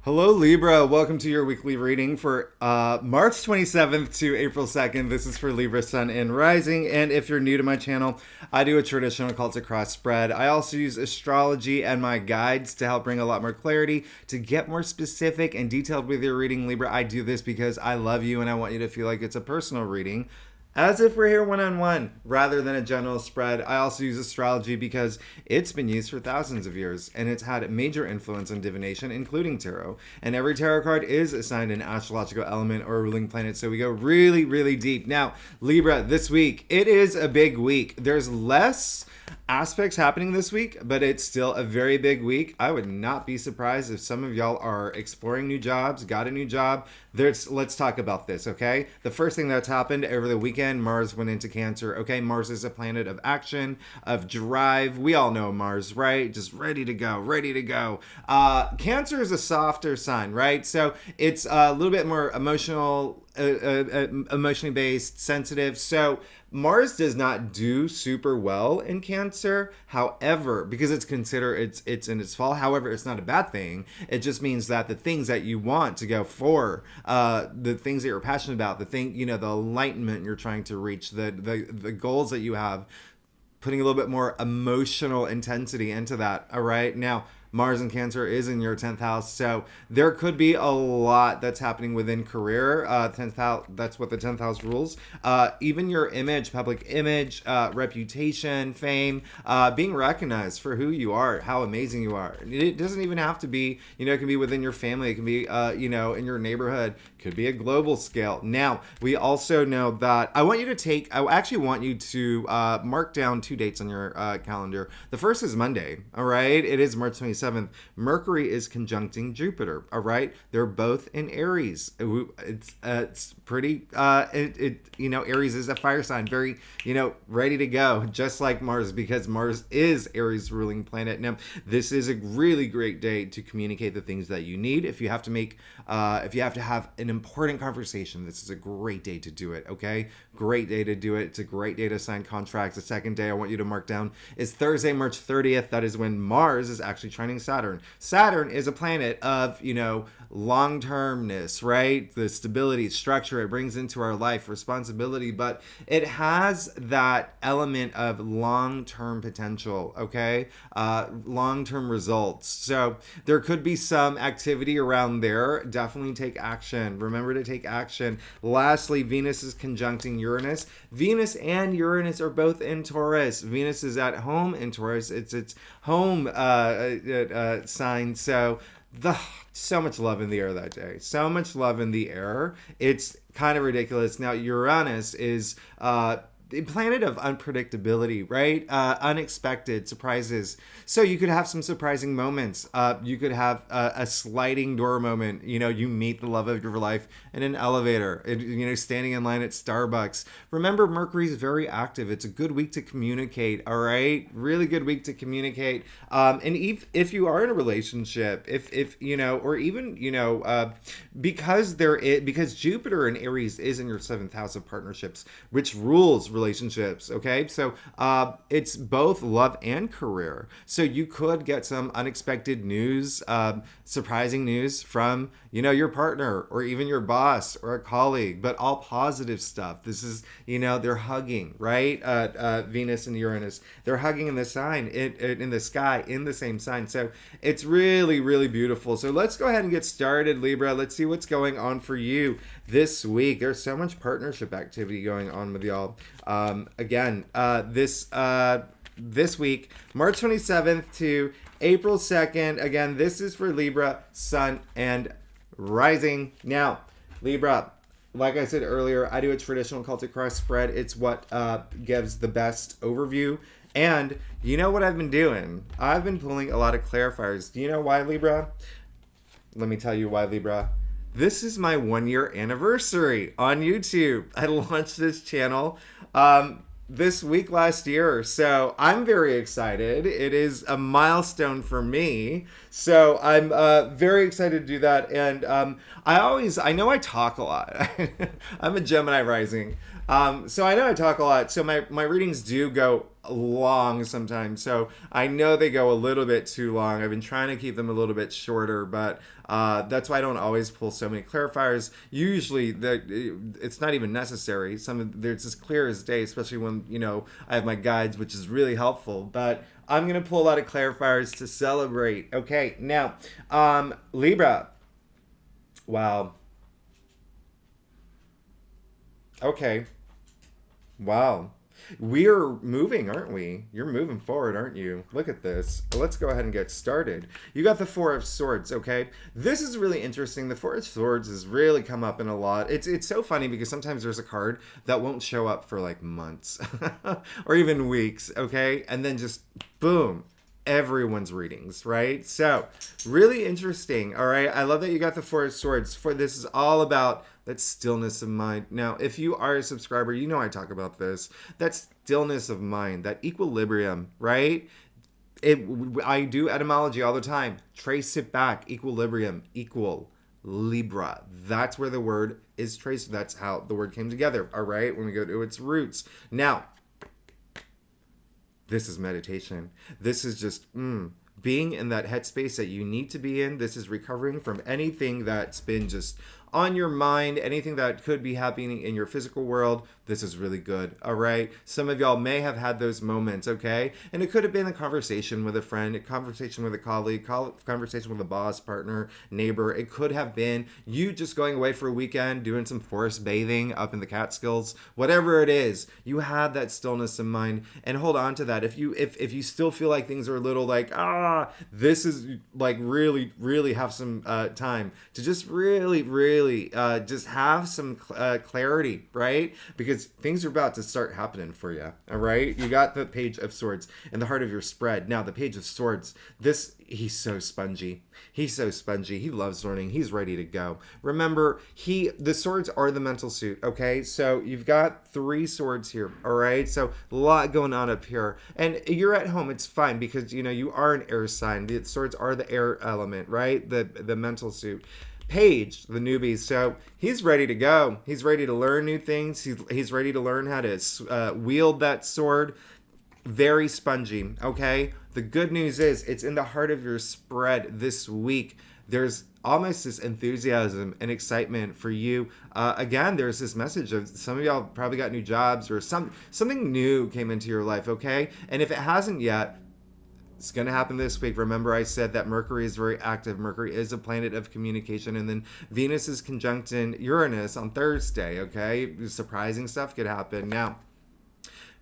Hello, Libra. Welcome to your weekly reading for March 27th to April 2nd. This is for Libra, Sun, and Rising. And if you're new to my channel, I do a traditional Celtic cross spread. I also use astrology and my guides to help bring a lot more clarity, to get more specific and detailed with your reading, Libra. I do this because I love you and I want you to feel like it's a personal reading, as if we're here one-on-one rather than a general spread. I also use astrology because it's been used for thousands of years and it's had a major influence on divination, including tarot. And every tarot card is assigned an astrological element or a ruling planet, so we go really, really deep. Now, Libra, this week, it is a big week. There's less aspects happening this week, but it's still a very big week. I would not be surprised if some of y'all are exploring new jobs, got a new job. Let's talk about this, okay? The first thing that's happened over the weekend, Mars went into Cancer. Okay, Mars is a planet of action, of drive. We all know Mars, right? Just ready to go, ready to go. Cancer is a softer sign, right? So it's a little bit more emotionally based, sensitive. So Mars does not do super well in Cancer. However, because it's considered it's in its fall. However, it's not a bad thing. It just means that the things that you want to go for, the things that you're passionate about, the enlightenment you're trying to reach, the goals that you have, putting a little bit more emotional intensity into that. All right, now Mars in Cancer is in your 10th house, so there could be a lot that's happening within career. 10th house, that's what the 10th house rules. Even your image, public image, reputation, fame, being recognized for who you are, how amazing you are. It doesn't even have to be, it can be within your family. It can be, in your neighborhood. Could be a global scale. Now, we also know that I actually want you to mark down 2 dates on your calendar. The first is Monday, all right? It is March 27th. Mercury is conjuncting Jupiter, all right? They're both in Aries. It's pretty, Aries is a fire sign, very, ready to go, just like Mars, because Mars is Aries' ruling planet. Now, this is a really great day to communicate the things that you need. If you have to have an important conversation, this is a great day to do it, okay? Great day to do it. It's a great day to sign contracts. The second day I want you to mark down is Thursday, March 30th. That is when Mars is actually trining Saturn. Saturn is a planet of, long-termness, right? The stability, structure it brings into our life, responsibility, but it has that element of long-term potential, okay? Long-term results. So there could be some activity around there. Definitely take action. Remember to take action. Lastly, Venus is conjuncting Uranus. Venus and Uranus are both in Taurus. Venus is at home in Taurus. It's its home sign. So much love in the air that day. So much love in the air. It's kind of ridiculous. Now, Uranus is the planet of unpredictability, right? Unexpected surprises. So you could have some surprising moments. You could have a sliding door moment. You meet the love of your life in an elevator, standing in line at Starbucks. Remember, Mercury is very active. It's a good week to communicate, all right? Really good week to communicate. And if you are in a relationship, or even, because Jupiter in Aries is in your 7th house of partnerships, which rules relationships, okay? So it's both love and career. So you could get some unexpected news, surprising news from, your partner or even your boss or a colleague, but all positive stuff. This is, they're hugging, right? Venus and Uranus, they're hugging in the sign, in the sky, in the same sign. So it's really, really beautiful. So let's go ahead and get started, Libra. Let's see what's going on for you this week. There's so much partnership activity going on with y'all. This week, March 27th to April 2nd. Again, this is for Libra, Sun, and Rising. Now, Libra, like I said earlier, I do a traditional Celtic cross spread. It's what gives the best overview. And you know what I've been doing? I've been pulling a lot of clarifiers. Do you know why, Libra? Let me tell you why, Libra. This is my 1-year anniversary on YouTube. I launched this channel this week last year, so I'm very excited. It is a milestone for me. So I'm very excited to do that. And I know I talk a lot. I'm a Gemini rising. So I know I talk a lot. So my readings do go long sometimes. So I know they go a little bit too long. I've been trying to keep them a little bit shorter, but that's why I don't always pull so many clarifiers. Usually, it's not even necessary. They're as clear as day, especially when I have my guides, which is really helpful. But I'm gonna pull a lot of clarifiers to celebrate. Okay, now Libra. Wow. Okay. Wow. We're moving, aren't we? You're moving forward, aren't you? Look at this. Let's go ahead and get started. You got the Four of Swords, okay? This is really interesting. The Four of Swords has really come up in a lot. It's so funny because sometimes there's a card that won't show up for like months or even weeks, okay? And then just boom, everyone's readings, right? So really interesting. All right, I love that you got the Four of Swords. For this is all about that stillness of mind. Now, if you are a subscriber, you know I talk about this. That stillness of mind, that equilibrium, right? I do etymology all the time. Trace it back. Equilibrium, equal, Libra. That's where the word is traced. That's how the word came together. All right, when we go to its roots. Now, this is meditation. This is just being in that headspace that you need to be in. This is recovering from anything that's been just on your mind, anything that could be happening in your physical world. This is really good. All right. Some of y'all may have had those moments. Okay. And it could have been a conversation with a friend, a conversation with a colleague, conversation with a boss, partner, neighbor. It could have been you just going away for a weekend, doing some forest bathing up in the Catskills, whatever it is. You have that stillness in mind and hold on to that. If you still feel like things are a little like, this is like really have some time to just really just have some clarity, right? Because things are about to start happening for you. All right, you got the Page of Swords in the heart of your spread. Now the Page of Swords, he's so spongy. He loves learning. He's ready to go. Remember, the swords are the mental suit. Okay, so you've got 3 swords here. All right, so a lot going on up here, and you're at home. It's fine because you are an air sign. The swords are the air element, right? The mental suit. Page, the newbie, so he's ready to go. He's ready to learn new things. He's ready to learn how to wield that sword. Very spongy, okay? The good news is it's in the heart of your spread this week. There's almost this enthusiasm and excitement for you. Again, there's this message of some of y'all probably got new jobs or something new came into your life, okay? And if it hasn't yet, it's going to happen this week. Remember, I said that Mercury is very active. Mercury is a planet of communication. And then Venus is conjuncting Uranus on Thursday, okay? Surprising stuff could happen. Now,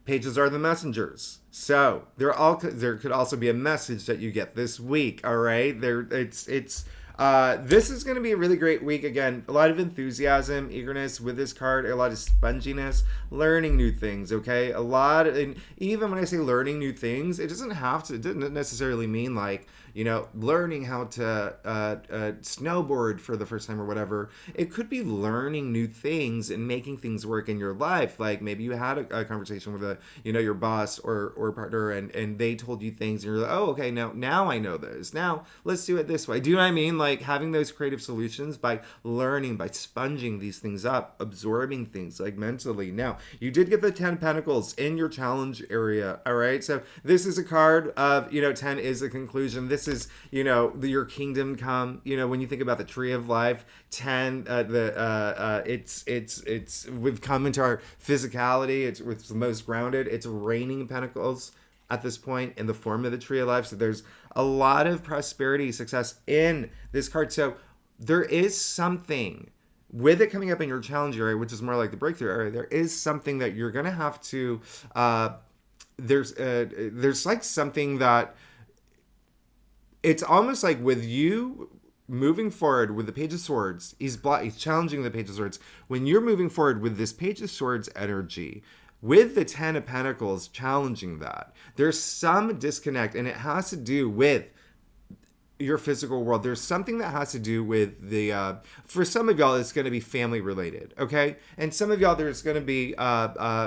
pages are the messengers. So there could also be a message that you get this week, all right? This is going to be a really great week. Again, a lot of enthusiasm, eagerness with this card, a lot of sponginess, learning new things, okay? And even when I say learning new things, it doesn't necessarily mean like, learning how to snowboard for the first time or whatever. It could be learning new things and making things work in your life. Like maybe you had a conversation with your boss or partner and they told you things and you're like, oh, okay, now I know this. Now let's do it this way. Do you know what I mean? Like having those creative solutions by learning, by sponging these things up, absorbing things like mentally. Now, you did get the 10 Pentacles in your challenge area, all right? So this is a card of, 10 is a conclusion. This is, your kingdom come. When you think about the tree of life, 10, we've come into our physicality. It's the most grounded. It's raining Pentacles at this point in the form of the tree of life. So there's a lot of prosperity, success in this card. So there is something with it coming up in your challenge area, which is more like the breakthrough area. There is something that you're going to have to, there's like something that it's almost like with you moving forward with the Page of Swords, he's challenging the Page of Swords. When you're moving forward with this Page of Swords energy, with the 10 of Pentacles challenging that, there's some disconnect, and it has to do with your physical world. There's something that has to do with the for some of y'all it's going to be family related, okay? And some of y'all there's going to be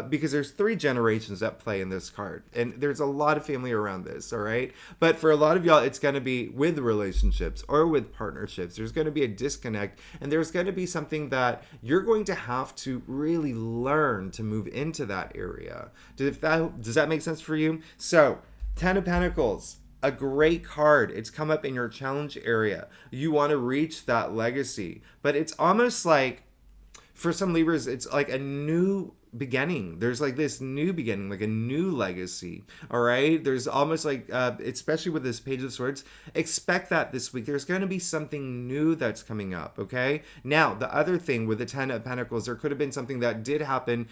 because there's 3 generations at play in this card, and there's a lot of family around this, all right? But for a lot of y'all it's going to be with relationships or with partnerships. There's going to be a disconnect, and there's going to be something that you're going to have to really learn to move into that area. Does that make sense for you? So 10 of Pentacles, a great card. It's come up in your challenge area. You want to reach that legacy, but it's almost like for some Libras, it's like a new beginning. There's like this new beginning, like a new legacy. All right. There's almost like, especially with this Page of Swords, expect that this week. There's going to be something new that's coming up. Okay. Now, the other thing with the 10 of Pentacles, there could have been something that did happen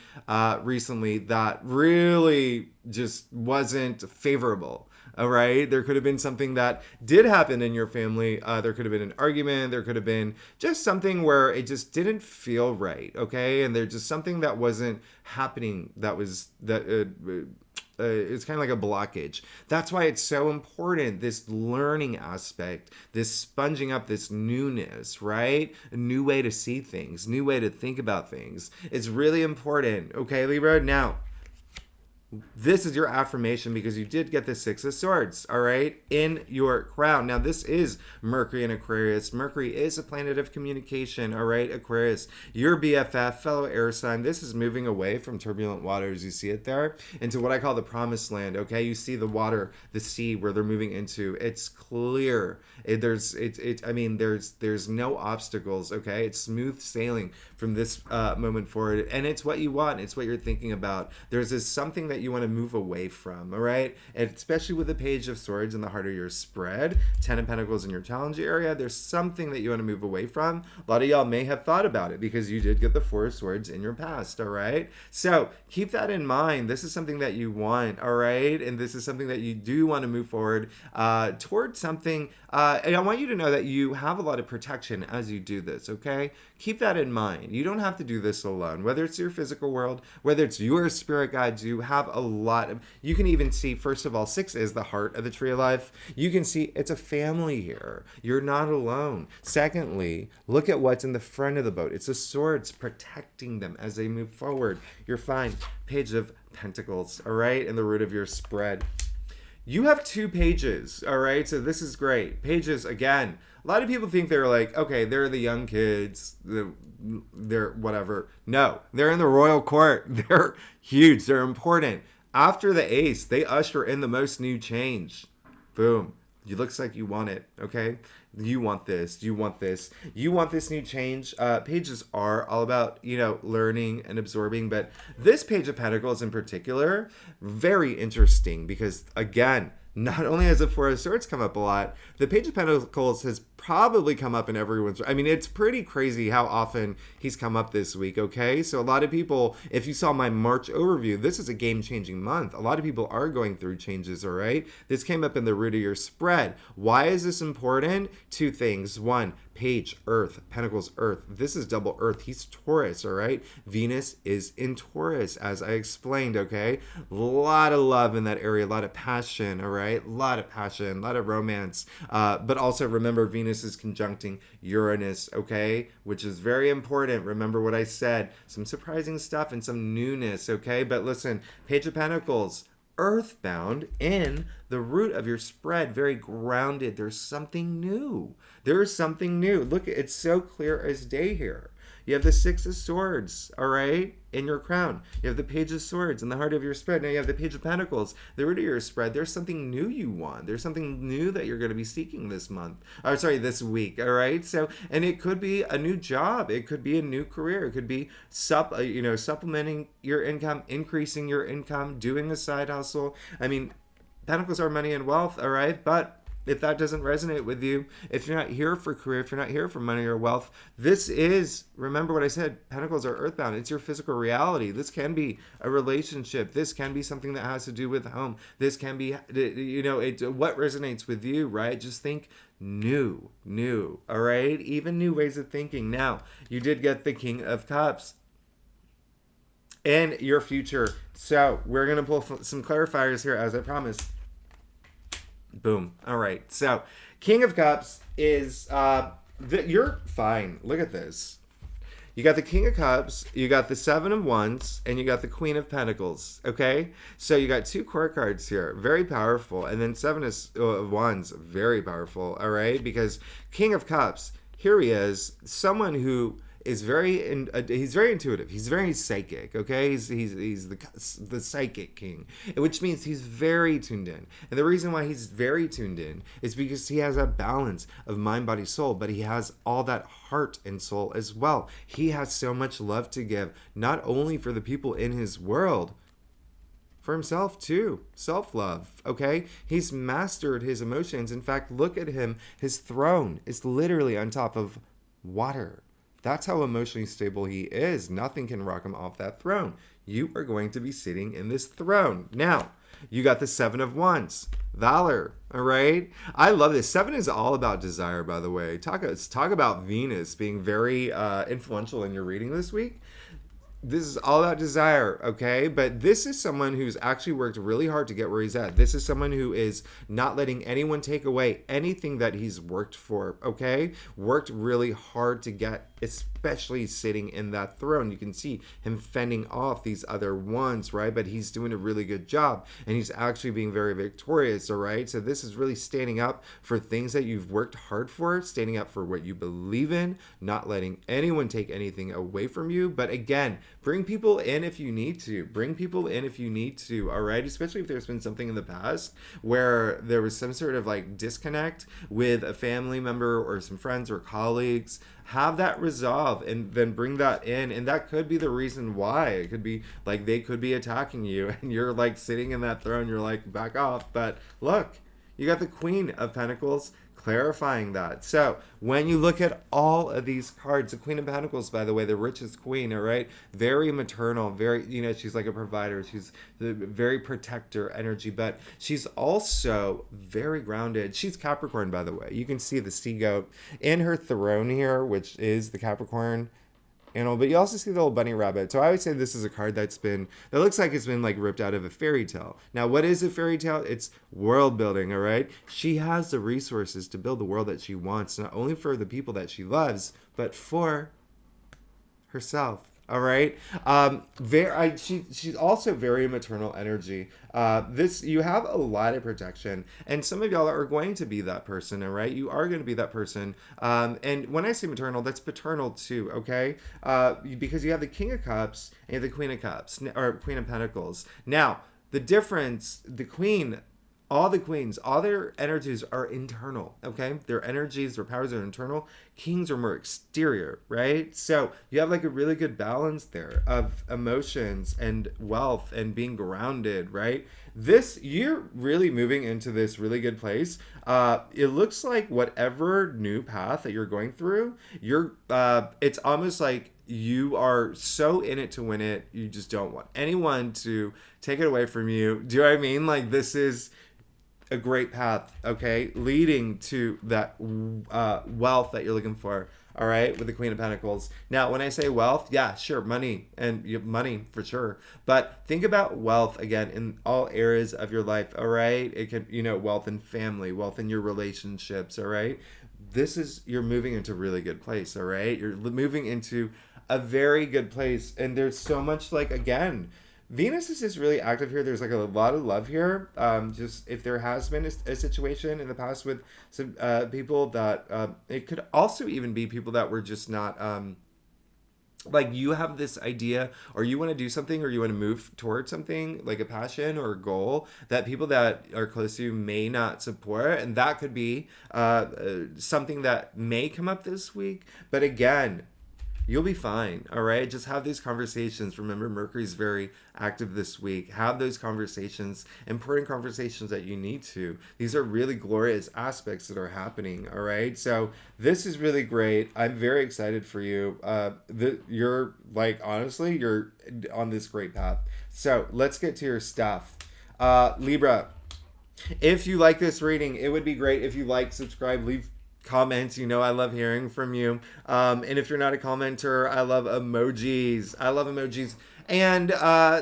recently that really just wasn't favorable. All right. There could have been something that did happen in your family. There could have been an argument. There could have been just something where it just didn't feel right. Okay. And there's just something that wasn't happening it's kind of like a blockage. That's why it's so important, this learning aspect, this sponging up, this newness, right? A new way to see things, new way to think about things. It's really important. Okay, Libra? Now, this is your affirmation because you did get the 6 of Swords, all right, in your crown. Now, this is Mercury in Aquarius. Mercury is a planet of communication, all right, Aquarius. Your BFF, fellow air sign, this is moving away from turbulent waters, you see it there, into what I call the promised land, okay? You see the water, the sea where they're moving into. It's clear. There's no obstacles, okay? It's smooth sailing from this moment forward, and it's what you want. It's what you're thinking about. There's this something that you want to move away from, all right? And especially with the Page of Swords in the heart of your spread, 10 of Pentacles in your challenge area, there's something that you want to move away from. A lot of y'all may have thought about it because you did get the 4 of Swords in your past, all right? So keep that in mind. This is something that you want, all right? And this is something that you do want to move forward towards something. And I want you to know that you have a lot of protection as you do this, okay? Keep that in mind. You don't have to do this alone. Whether it's your physical world, whether it's your spirit guides, you have a lot of, you can even see, first of all, 6 is the heart of the tree of life. You can see it's a family here. You're not alone. Secondly, look at what's in the front of the boat. It's the swords protecting them as they move forward. You're fine. Page of Pentacles, all right? In the root of your spread. You have 2 pages, all right? So this is great. Pages, again, a lot of people think they're like, okay, they're the young kids, they're whatever. No, they're in the royal court. They're huge. They're important. After the ace, they usher in the most new change. Boom. It looks like you want it, okay? You want this. You want this. You want this new change. Pages are all about, learning and absorbing. But this Page of Pentacles in particular, very interesting because, again, not only has the 4 of Swords come up a lot, the Page of Pentacles has probably come up in everyone's... I mean, it's pretty crazy how often he's come up this week, okay? So a lot of people, if you saw my March overview, this is a game-changing month. A lot of people are going through changes, all right? This came up in the root of your spread. Why is this important? 2 things. 1, Page, Earth, Pentacles, Earth. This is double Earth. He's Taurus, all right? Venus is in Taurus, as I explained, okay? A lot of love in that area, a lot of passion, all right? A lot of passion, a lot of romance. But also remember, Venus is conjuncting Uranus, okay? Which is very important. Remember what I said. Some surprising stuff and some newness, okay? But listen, Page of Pentacles, earthbound in the root of your spread, very grounded. There's something new. There's something new. Look, it's so clear as day here. You have the 6 of Swords, all right, in your crown. You have the Page of Swords in the heart of your spread. Now you have the Page of Pentacles, the root of your spread. There's something new you want. There's something new that you're going to be seeking this this week, all right? So, and it could be a new job. It could be a new career. It could be supplementing your income, increasing your income, doing a side hustle. I mean, Pentacles are money and wealth, all right? But if that doesn't resonate with you, if you're not here for career, if you're not here for money or wealth, this is, remember what I said, Pentacles are earthbound. It's your physical reality. This can be a relationship. This can be something that has to do with home. This can be, what resonates with you, right? Just think new, all right? Even new ways of thinking. Now, you did get the King of Cups in your future. So we're going to pull some clarifiers here, as I promised. Boom. All right. So King of Cups is you're fine. Look at this. You got the King of Cups, you got the Seven of Wands, and you got the Queen of Pentacles. Okay, so you got two core cards here, very powerful, and then Seven of Wands, very powerful. All right, because King of Cups, here he is, someone who is he's very intuitive. He's very psychic. Okay, he's the psychic king, which means he's very tuned in. And the reason why he's very tuned in is because he has a balance of mind, body, soul, but he has all that heart and soul as well. He has so much love to give, not only for the people in his world, for himself too. Self-love, okay? He's mastered his emotions. In fact, look at him. His throne is literally on top of water. That's how emotionally stable he is. Nothing can rock him off that throne. You are going to be sitting in this throne. Now, you got the Seven of Wands. Valor, all right? I love this. Seven is all about desire, by the way. Talk about Venus being very influential in your reading this week. This is all about desire, okay? But this is someone who's actually worked really hard to get where he's at. This is someone who is not letting anyone take away anything that he's worked for, okay? Worked really hard to get, especially sitting in that throne. You can see him fending off these other ones, right? But he's doing a really good job, and he's actually being very victorious, all right? So this is really standing up for things that you've worked hard for, standing up for what you believe in, not letting anyone take anything away from you. But again, bring people in if you need to. Bring people in if you need to, all right? Especially if there's been something in the past where there was some sort of like disconnect with a family member or some friends or colleagues. Have that resolve and then bring that in. And that could be the reason why. It could be like they could be attacking you and you're like sitting in that throne. You're like, back off. But look, you got the Queen of Pentacles clarifying that. So when you look at all of these cards, the Queen of Pentacles, by the way, the richest queen, all right, very maternal, very, she's like a provider, she's the very protector energy, but she's also very grounded. She's Capricorn, by the way. You can see the sea goat in her throne here, which is the Capricorn animal, but you also see the little bunny rabbit. So I would say this is a card that looks like it's been like ripped out of a fairy tale. Now, what is a fairy tale? It's world building, all right? She has the resources to build the world that she wants, not only for the people that she loves, but for herself. All right. She's also very maternal energy. You have a lot of protection, and some of y'all are going to be that person. All right. You are going to be that person. And when I say maternal, that's paternal too. Okay. Because you have the King of Cups and the Queen of Cups, or Queen of Pentacles. Now, the difference, the Queen, all the queens, all their energies are internal, okay? Their energies, their powers are internal. Kings are more exterior, right? So you have like a really good balance there of emotions and wealth and being grounded, right? You're really moving into this really good place. It looks like whatever new path that you're going through, it's almost like you are so in it to win it. You just don't want anyone to take it away from you. Do you know what I mean? Like, this is a great path, okay, leading to that wealth that you're looking for, all right, with the Queen of Pentacles. Now, when I say wealth, yeah, sure, money, and you have money for sure, but think about wealth again in all areas of your life, all right? It could, wealth in family, wealth in your relationships, all right? You're moving into a really good place, all right? You're moving into a very good place, and there's so much, like, again, Venus is just really active here. There's like a lot of love here. Just if there has been a situation in the past with some people that it could also even be people that were just not like, you have this idea or you want to do something or you want to move towards something like a passion or a goal that people that are close to you may not support, and that could be something that may come up this week. But again, you'll be fine, all right? Just have these conversations. Remember, Mercury's very active this week. Have those conversations, important conversations that you need to. These are really glorious aspects that are happening, all right? So this is really great. I'm very excited for you. You're, like, honestly, you're on this great path. So let's get to your stuff. Libra, if you like this reading, it would be great if you like, subscribe, leave comments. I love hearing from you. And if you're not a commenter, I love emojis. And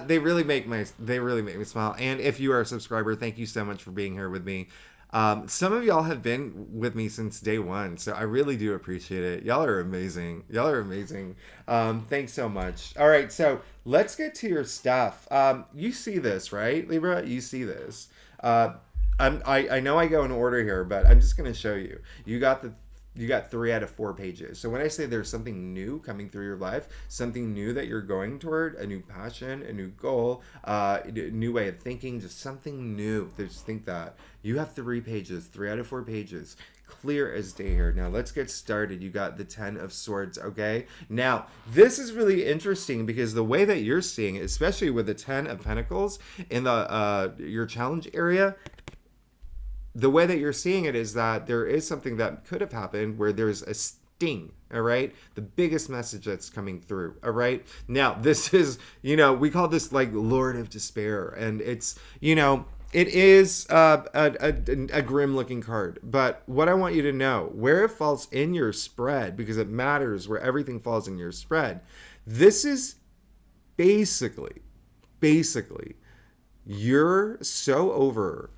they really make me smile. And if you are a subscriber, thank you so much for being here with me. Some of y'all have been with me since day one, so I really do appreciate it. Y'all are amazing. Y'all are amazing. Thanks so much. All right, so let's get to your stuff. You see this, right, Libra? You see this. I know I go in order here, but I'm just gonna show you. You got 3 out of 4 pages. So when I say there's something new coming through your life, something new that you're going toward, a new passion, a new goal, a new way of thinking, just something new. Just think that you have 3 pages, 3 out of 4 pages, clear as day here. Now let's get started. You got the 10 of Swords. Okay. Now this is really interesting because the way that you're seeing it, especially with the 10 of Pentacles in the your challenge area, the way that you're seeing it is that there is something that could have happened where there's a sting. All right, the biggest message that's coming through. All right, now this is, we call this like Lord of Despair, and it's, it is a grim looking card. But what I want you to know, where it falls in your spread, because it matters where everything falls in your spread, this is basically, you're so over.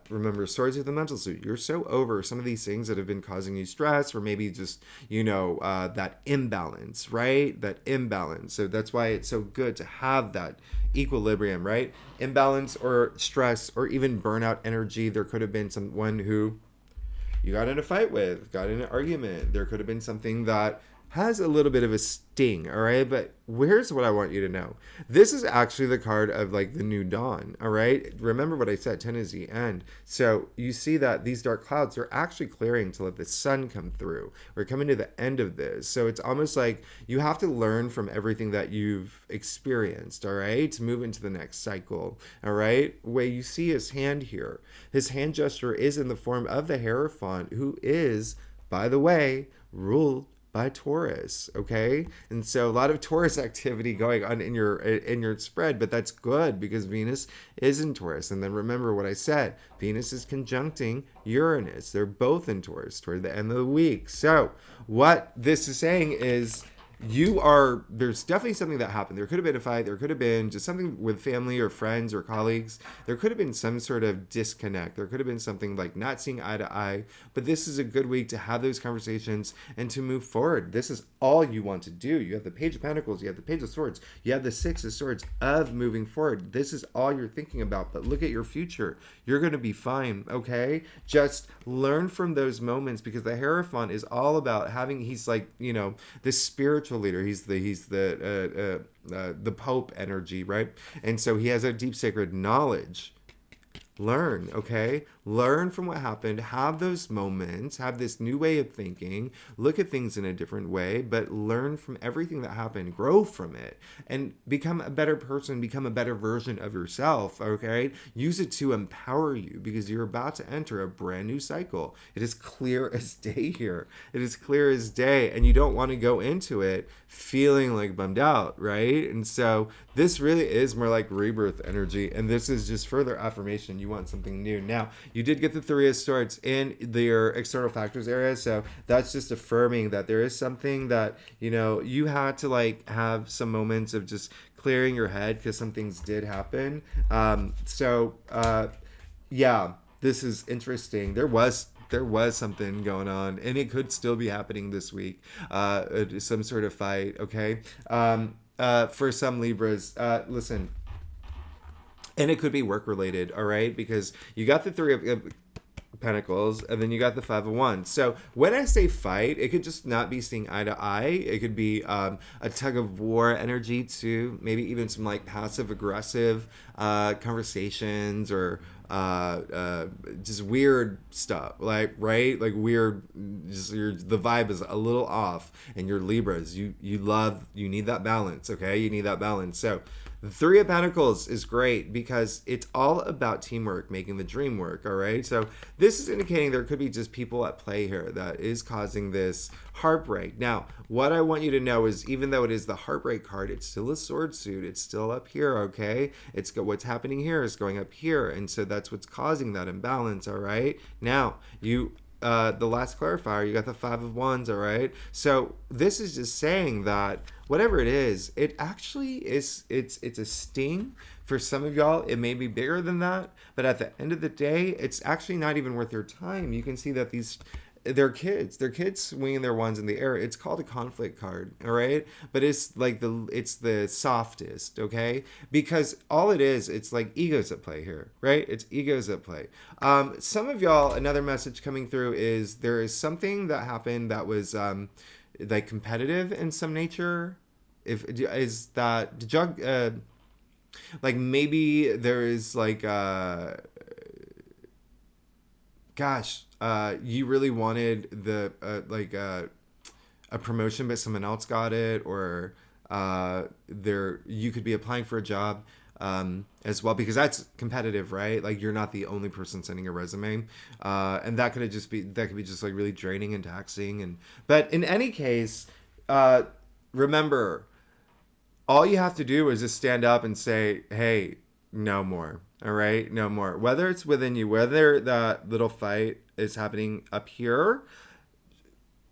Remember, Swords with the mental suit. You're so over some of these things that have been causing you stress, or maybe just, that imbalance, right? That imbalance. So that's why it's so good to have that equilibrium, right? Imbalance or stress or even burnout energy. There could have been someone who you got in a fight with, got in an argument. There could have been something that has a little bit of a sting, all right? But here's what I want you to know. This is actually the card of like the new dawn, all right? Remember what I said, 10 is the end. So you see that these dark clouds are actually clearing to let the sun come through. We're coming to the end of this. So it's almost like you have to learn from everything that you've experienced, all right? To move into the next cycle, all right? Where you see his hand here. His hand gesture is in the form of the Hierophant, who is, by the way, ruled by Taurus. Okay, and so a lot of Taurus activity going on in your spread, but that's good because Venus is in Taurus. And then remember what I said, Venus is conjuncting Uranus. They're both in Taurus toward the end of the week. So what this is saying is there's definitely something that happened. There could have been a fight. There could have been just something with family or friends or colleagues. There could have been some sort of disconnect. There could have been something like not seeing eye to eye. But this is a good week to have those conversations and to move forward. This is all you want to do. You have the Page of Pentacles. You have the Page of Swords. You have the Six of Swords of moving forward. This is all you're thinking about. But look at your future. You're going to be fine, okay? Just learn from those moments, because the Hierophant is all about having, he's like, this spiritual leader. He's the Pope energy, right? And so he has a deep sacred knowledge. Learn, okay? Learn from what happened. Have those moments. Have this new way of thinking. Look at things in a different way, but learn from everything that happened. Grow from it and become a better person. Become a better version of yourself, okay? Use it to empower you, because you're about to enter a brand new cycle. It is clear as day here. It is clear as day, and you don't want to go into it feeling like bummed out, right? And so this really is more like rebirth energy, and this is just further affirmation. You want something new. Now, you did get the Three of Swords in your external factors area, so that's just affirming that there is something that, you had to like have some moments of just clearing your head because some things did happen. Yeah, this is interesting. There was something going on, and it could still be happening this week. Some sort of fight, okay? For some Libras, listen, and it could be work related, all right? Because you got the Three of Pentacles, and then you got the Five of Wands. So when I say fight, it could just not be seeing eye to eye. It could be a tug of war energy too. Maybe even some like passive aggressive conversations, or just weird stuff, like, right? Like weird, just the vibe is a little off, and you're Libras. You need that balance, okay? You need that balance. So the Three of Pentacles is great because it's all about teamwork, making the dream work, all right? So this is indicating there could be just people at play here that is causing this heartbreak. Now, what I want you to know is, even though it is the heartbreak card, it's still a sword suit. It's still up here, okay? What's happening here is going up here, and so that's what's causing that imbalance, all right? Now, you the last clarifier, you got the Five of Wands, all right? So this is just saying that whatever it is, it actually is, it's a sting. For some of y'all, it may be bigger than that, but at the end of the day, it's actually not even worth your time. You can see that they're kids swinging their wands in the air. It's called a conflict card, all right? But it's like it's the softest, okay? Because all it is, it's like egos at play here, right? It's egos at play. Some of y'all, another message coming through is there is something that happened that was like competitive in some nature. If is that did y'all like maybe there is like gosh, you really wanted the a promotion, but someone else got it, or there you could be applying for a job as well, because that's competitive, right? Like you're not the only person sending a resume, and that could be just like really draining and taxing. And but in any case, remember, all you have to do is just stand up and say, hey, no more. All right, no more. Whether it's within you, whether that little fight is happening up here,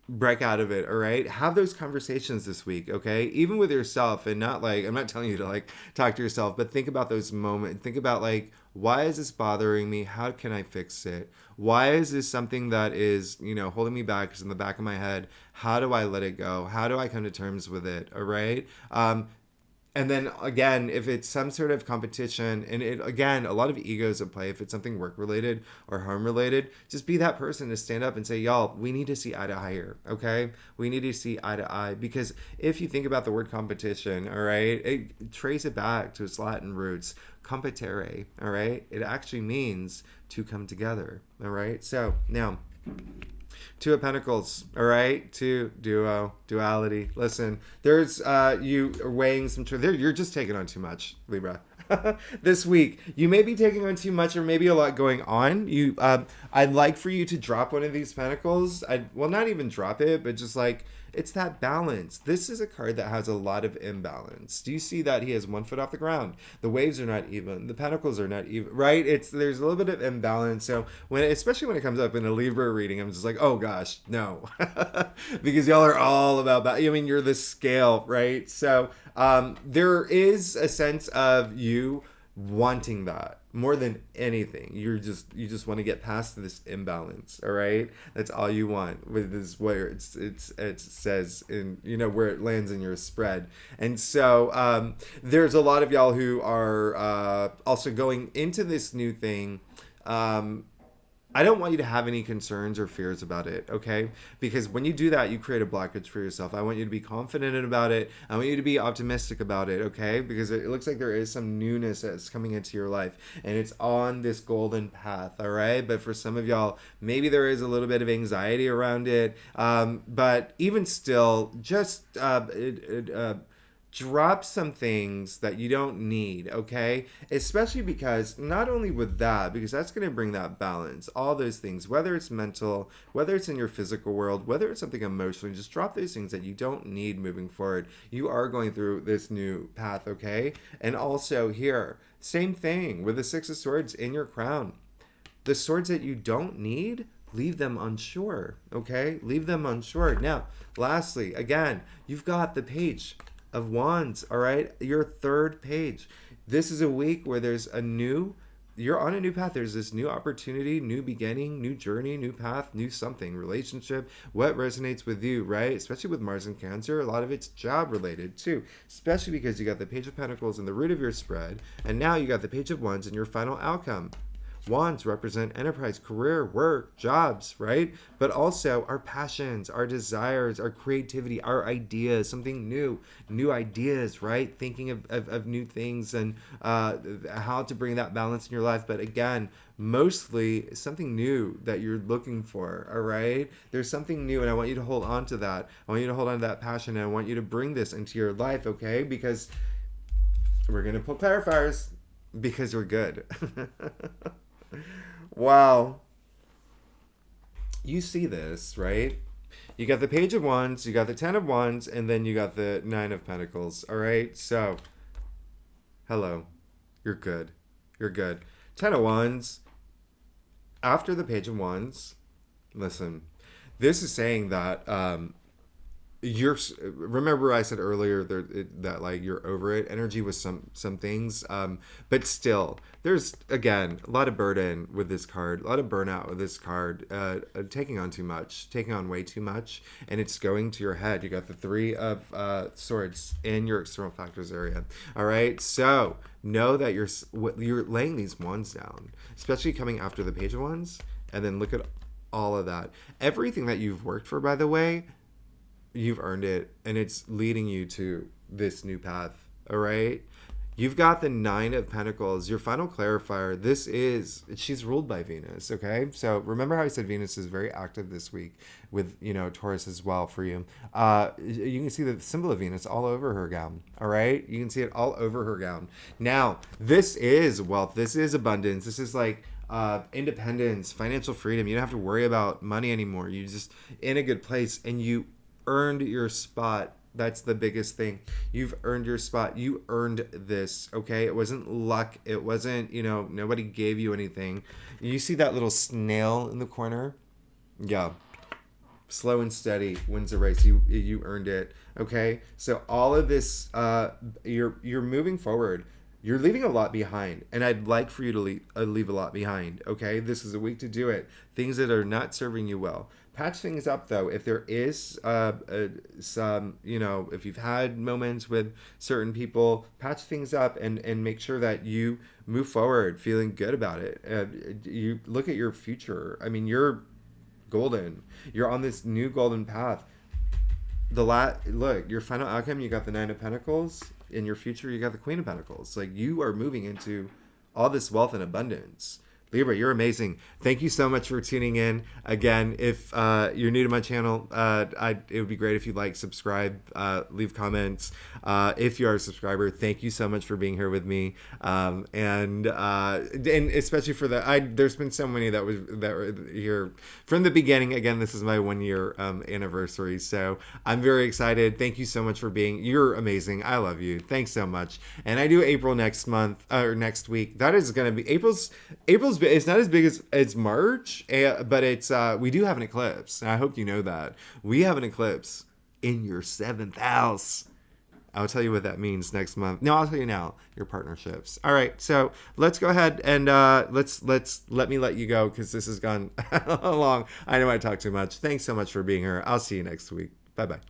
break out of it. All right, have those conversations this week, okay? Even with yourself, and not like, I'm not telling you to like talk to yourself, but think about those moments. Think about like, why is this bothering me? How can I fix it? Why is this something that is, holding me back? It's in the back of my head. How do I let it go? How do I come to terms with it? All right. And then again, if it's some sort of competition, and it again, a lot of egos at play. If it's something work related or home related, just be that person to stand up and say, y'all, we need to see eye to eye here, okay? We need to see eye to eye, because if you think about the word competition, all right, trace it back to its Latin roots, competere, all right? It actually means to come together, all right? So now, Two of Pentacles, all right? Duality. Listen, there's you are weighing some you're just taking on too much, Libra. This week, you may be taking on too much, or maybe a lot going on. I'd like for you to drop one of these pentacles. Not even drop it, but just like, it's that balance. This is a card that has a lot of imbalance. Do you see that he has 1 foot off the ground? The waves are not even. The pentacles are not even, right? There's a little bit of imbalance. So especially when it comes up in a Libra reading, I'm just like, oh gosh, no, because y'all are all about that. I mean, you're the scale, right? So there is a sense of you wanting that more than anything. You just want to get past this imbalance, all right? That's all you want, with this where it says in, where it lands in your spread. And so there's a lot of y'all who are also going into this new thing. I don't want you to have any concerns or fears about it, okay? Because when you do that, you create a blockage for yourself. I want you to be confident about it. I want you to be optimistic about it, okay? Because it looks like there is some newness that's coming into your life, and it's on this golden path, all right? But for some of y'all, maybe there is a little bit of anxiety around it. But even still, just drop some things that you don't need, okay? Especially because not only with that, because that's going to bring that balance, all those things, whether it's mental, whether it's in your physical world, whether it's something emotional, just drop those things that you don't need moving forward. You are going through this new path, okay? And also here, same thing with the Six of Swords in your crown. The swords that you don't need, leave them unsure, okay? Leave them unsure. Now, lastly, again, you've got the Page of Wands, all right? Your third page. This is a week where you're on a new path. There's this new opportunity, new beginning, new journey, new path, new something, relationship, what resonates with you, right? Especially with Mars and Cancer, a lot of it's job related too, especially because you got the Page of Pentacles in the root of your spread, and now you got the Page of Wands in your final outcome. Wands represent enterprise, career, work, jobs, right? But also our passions, our desires, our creativity, our ideas, something new ideas, right? Thinking of new things and how to bring that balance in your life. But again, mostly something new that you're looking for, all right? There's something new, and I want you to hold on to that. I want you to hold on to that passion, and I want you to bring this into your life, okay? Because we're going to put clarifiers, because we're good. Wow. You see this, right? You got the Page of Wands, you got the Ten of Wands, and then you got the Nine of Pentacles, all right? So, hello. You're good. You're good. Ten of Wands, after the Page of Wands, Listen, this is saying that you're remember I said earlier that like you're over it energy with some things, but still there's again a lot of burden with this card, a lot of burnout with this card, taking on too much, taking on way too much, and it's going to your head. You got the three of swords in your external factors area. All right, so know that you're laying these wands down, especially coming after the page of wands, and then look at all of that, everything that you've worked for, by the way. You've earned it, and it's leading you to this new path. All right, you've got the Nine of Pentacles, your final clarifier. She's ruled by Venus. Okay, so remember how I said Venus is very active this week with, Taurus as well for you. You can see the symbol of Venus all over her gown. All right, you can see it all over her gown. Now this is wealth, this is abundance, this is like independence, financial freedom. You don't have to worry about money anymore. You just in a good place, and you earned your spot. That's the biggest thing. You've earned your spot. You earned this. Okay, it wasn't luck. It wasn't, nobody gave you anything. You see that little snail in the corner? Yeah, slow and steady wins the race. You earned it. Okay, so all of this, you're moving forward. You're leaving a lot behind, and I'd like for you to leave a lot behind. Okay, this is a week to do it. Things that are not serving you well. Patch things up, though. If there is some, if you've had moments with certain people, patch things up and make sure that you move forward feeling good about it. You look at your future. I mean, you're golden. You're on this new golden path. Look, your final outcome, you got the Nine of Pentacles. In your future, you got the Queen of Pentacles. Like, you are moving into all this wealth and abundance. Libra, you're amazing. Thank you so much for tuning in. Again, if you're new to my channel, it would be great if you'd like, subscribe, leave comments. If you are a subscriber, thank you so much for being here with me. And especially for there's been so many that were here from the beginning. Again, this is my 1 year anniversary, so I'm very excited. Thank you so much for you're amazing. I love you. Thanks so much. And I do April next month or next week. That is going to be April's. It's not as big as March, but it's we do have an eclipse, and I hope you know that we have an eclipse in your 7th house. I'll tell you what that means next month. No, I'll tell you now. Your partnerships. All right, so let's go ahead and let me let you go, because this has gone long. I know I talk too much. Thanks so much for being here. I'll see you next week. Bye bye.